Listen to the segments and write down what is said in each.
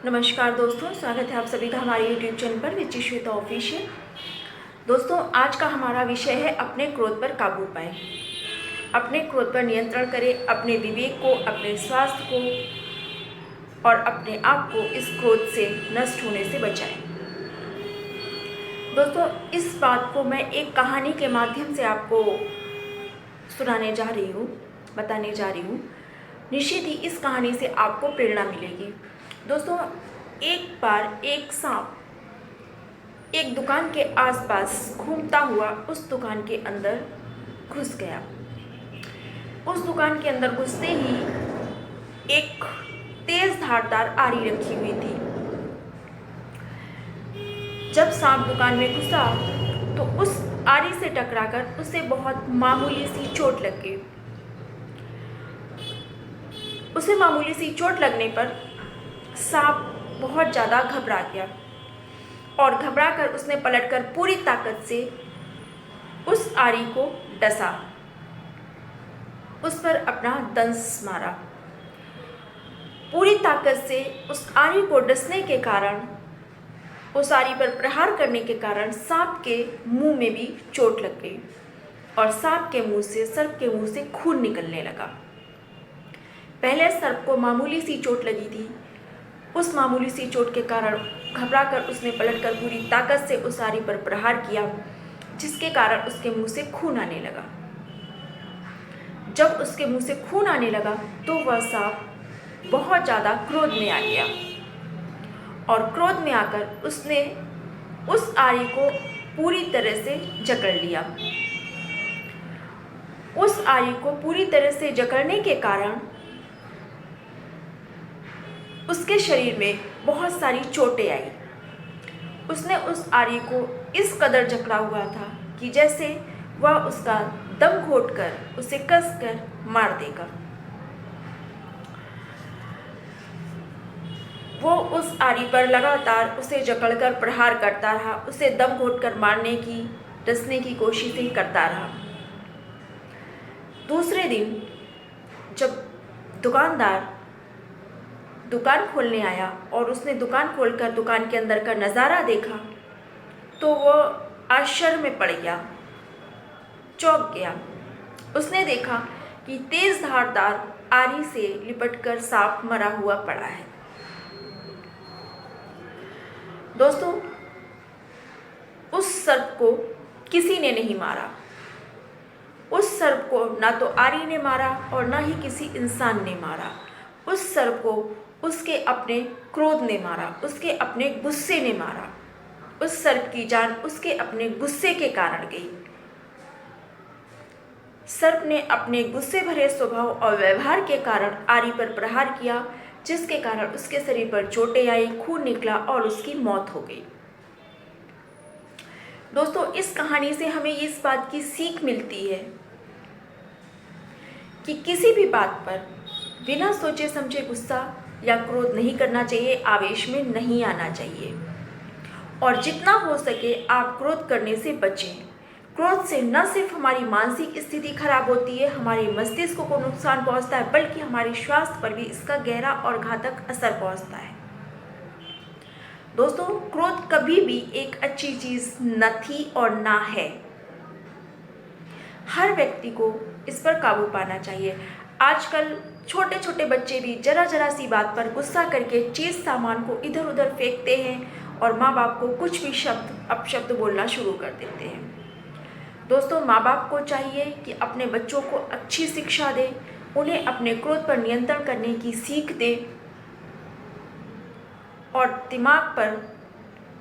नमस्कार दोस्तों, स्वागत है आप सभी का हमारे YouTube चैनल पर विच श्वेता ऑफिशियल। दोस्तों, आज का हमारा विषय है अपने क्रोध पर काबू पाएं। अपने क्रोध पर नियंत्रण करें, अपने विवेक को, अपने स्वास्थ्य को और अपने आप को इस क्रोध से नष्ट होने से बचाएं। दोस्तों, इस बात को मैं एक कहानी के माध्यम से आपको सुनाने जा रही हूँ, बताने जा रही हूँ। निश्चित ही इस कहानी से आपको प्रेरणा मिलेगी। दोस्तों, एक बार एक सांप एक दुकान के आसपास घूमता हुआ उस दुकान के अंदर घुस गया। उस दुकान के अंदर घुसते ही एक तेज धारदार आरी रखी हुई थी। जब सांप दुकान में घुसा तो उस आरी से टकराकर उसे बहुत मामूली सी चोट लग गई। उसे मामूली सी चोट लगने पर सांप बहुत ज़्यादा घबरा गया और घबराकर उसने पलटकर पूरी ताकत से उस आरी को डसा, उस पर अपना दंश मारा। पूरी ताकत से उस आरी को डसने के कारण, उस आरी पर प्रहार करने के कारण सांप के मुंह में भी चोट लग गई और सर्प के मुंह से खून निकलने लगा। पहले सर्प को मामूली सी चोट लगी थी। उस मामूली सी चोट के कारण घबराकर उसने पलटकर पूरी ताकत से उस आरी पर प्रहार किया, जिसके कारण उसके मुंह से खून आने लगा। जब उसके मुंह से खून आने लगा तो वह सांप बहुत ज़्यादा क्रोध में आ गया और क्रोध में आकर उसने उस आरी को पूरी तरह से जकड़ लिया। उस आरी को पूरी तरह से जकड़ने के कारण उसके शरीर में बहुत सारी चोटें आई। उसने उस आरी को इस कदर जकड़ा हुआ था कि जैसे वह उसका दम घोंटकर उसे कसकर मार देगा। वो उस आरी पर लगातार उसे जकड़कर प्रहार करता रहा, उसे दम घोंटकर मारने की, डसने की कोशिशें करता रहा। दूसरे दिन जब दुकानदार दुकान खोलने आया और उसने दुकान खोलकर दुकान के अंदर का नज़ारा देखा तो वो आश्चर्य में पड़ गया, चौंक गया। उसने देखा कि तेज धारदार आरी से लिपटकर सांप मरा हुआ पड़ा है। दोस्तों, उस सर्प को किसी ने नहीं मारा। उस सर्प को ना तो आरी ने मारा और ना ही किसी इंसान ने मारा। उस सर्प को उसके अपने क्रोध ने मारा, उसके अपने गुस्से ने मारा। उस सर्प की जान उसके अपने गुस्से के कारण गई। सर्प ने अपने गुस्से भरे स्वभाव और व्यवहार के कारण आरी पर प्रहार किया, जिसके कारण उसके शरीर पर चोटें आई, खून निकला और उसकी मौत हो गई। दोस्तों, इस कहानी से हमें इस बात की सीख मिलती है कि किसी भी बात पर बिना सोचे समझे गुस्सा या क्रोध नहीं करना चाहिए, आवेश में नहीं आना चाहिए और जितना हो सके आप क्रोध करने से बचें। क्रोध से न सिर्फ हमारी मानसिक स्थिति खराब होती है, हमारे मस्तिष्क को नुकसान पहुंचता है, बल्कि हमारे स्वास्थ्य पर भी इसका गहरा और घातक असर पहुंचता है। दोस्तों, क्रोध कभी भी एक अच्छी चीज़ न थी और ना है। हर व्यक्ति को इस पर काबू पाना चाहिए। आजकल छोटे छोटे बच्चे भी जरा जरा सी बात पर गुस्सा करके चीज़ सामान को इधर उधर फेंकते हैं और माँ बाप को कुछ भी अपशब्द बोलना शुरू कर देते हैं। दोस्तों, माँ बाप को चाहिए कि अपने बच्चों को अच्छी शिक्षा दें, उन्हें अपने क्रोध पर नियंत्रण करने की सीख दें और दिमाग पर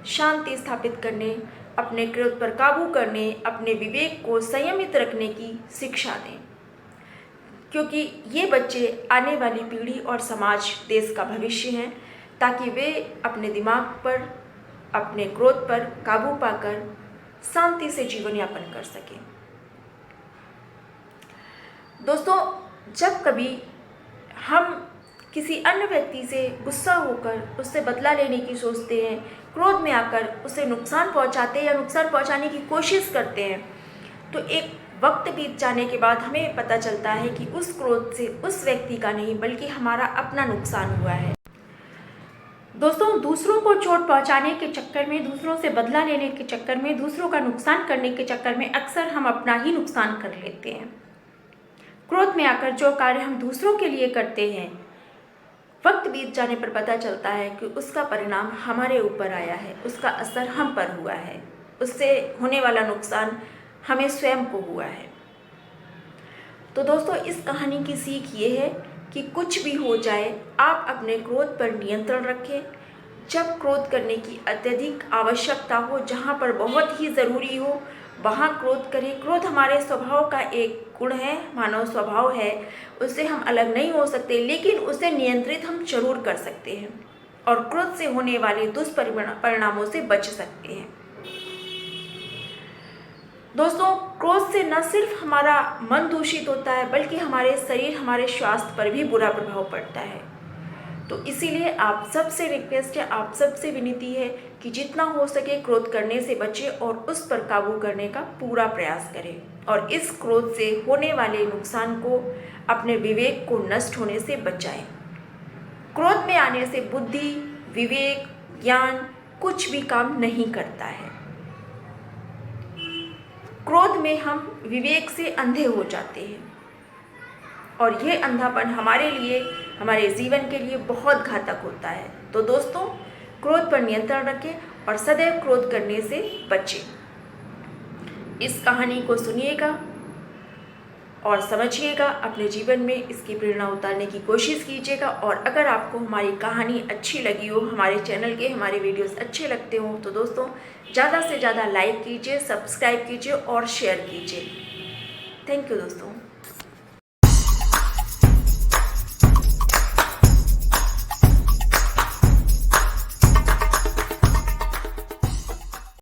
शांति स्थापित करने, अपने क्रोध पर काबू करने, अपने विवेक को संयमित रखने की शिक्षा दें, क्योंकि ये बच्चे आने वाली पीढ़ी और समाज, देश का भविष्य हैं, ताकि वे अपने दिमाग पर, अपने क्रोध पर काबू पाकर शांति से जीवन यापन कर सकें। दोस्तों, जब कभी हम किसी अन्य व्यक्ति से गुस्सा होकर उससे बदला लेने की सोचते हैं, क्रोध में आकर उसे नुकसान पहुंचाते हैं या नुकसान पहुंचाने की कोशिश करते हैं, तो एक वक्त बीत जाने के बाद हमें पता चलता है कि उस क्रोध से उस व्यक्ति का नहीं बल्कि हमारा अपना नुकसान हुआ है। दोस्तों, दूसरों को चोट पहुंचाने के चक्कर में, दूसरों से बदला लेने के चक्कर में, दूसरों का नुकसान करने के चक्कर में अक्सर हम अपना ही नुकसान कर लेते हैं। क्रोध में आकर जो कार्य हम दूसरों के लिए करते हैं, वक्त बीत जाने पर पता चलता है कि उसका परिणाम हमारे ऊपर आया है, उसका असर हम पर हुआ है, उससे होने वाला नुकसान हमें स्वयं को हुआ है। तो दोस्तों, इस कहानी की सीख ये है कि कुछ भी हो जाए, आप अपने क्रोध पर नियंत्रण रखें। जब क्रोध करने की अत्यधिक आवश्यकता हो, जहाँ पर बहुत ही ज़रूरी हो, वहाँ क्रोध करें। क्रोध हमारे स्वभाव का एक गुण है, मानव स्वभाव है, उससे हम अलग नहीं हो सकते, लेकिन उसे नियंत्रित हम जरूर कर सकते हैं और क्रोध से होने वाले दुष्परिणामों से बच सकते हैं। दोस्तों, क्रोध से न सिर्फ हमारा मन दूषित होता है, बल्कि हमारे शरीर, हमारे स्वास्थ्य पर भी बुरा प्रभाव पड़ता है। तो इसीलिए आप सबसे रिक्वेस्ट है, आप सबसे विनती है कि जितना हो सके क्रोध करने से बचें और उस पर काबू करने का पूरा प्रयास करें और इस क्रोध से होने वाले नुकसान को, अपने विवेक को नष्ट होने से बचाएं। क्रोध में आने से बुद्धि, विवेक, ज्ञान कुछ भी काम नहीं करता है। क्रोध में हम विवेक से अंधे हो जाते हैं और ये अंधापन हमारे लिए, हमारे जीवन के लिए बहुत घातक होता है। तो दोस्तों, क्रोध पर नियंत्रण रखें और सदैव क्रोध करने से बचें। इस कहानी को सुनिएगा और समझिएगा, अपने जीवन में इसकी प्रेरणा उतारने की कोशिश कीजिएगा। और अगर आपको हमारी कहानी अच्छी लगी हो, हमारे चैनल के हमारे वीडियोस अच्छे लगते हो, तो दोस्तों ज़्यादा से ज़्यादा लाइक कीजिए, सब्सक्राइब कीजिए और शेयर कीजिए। थैंक यू दोस्तों।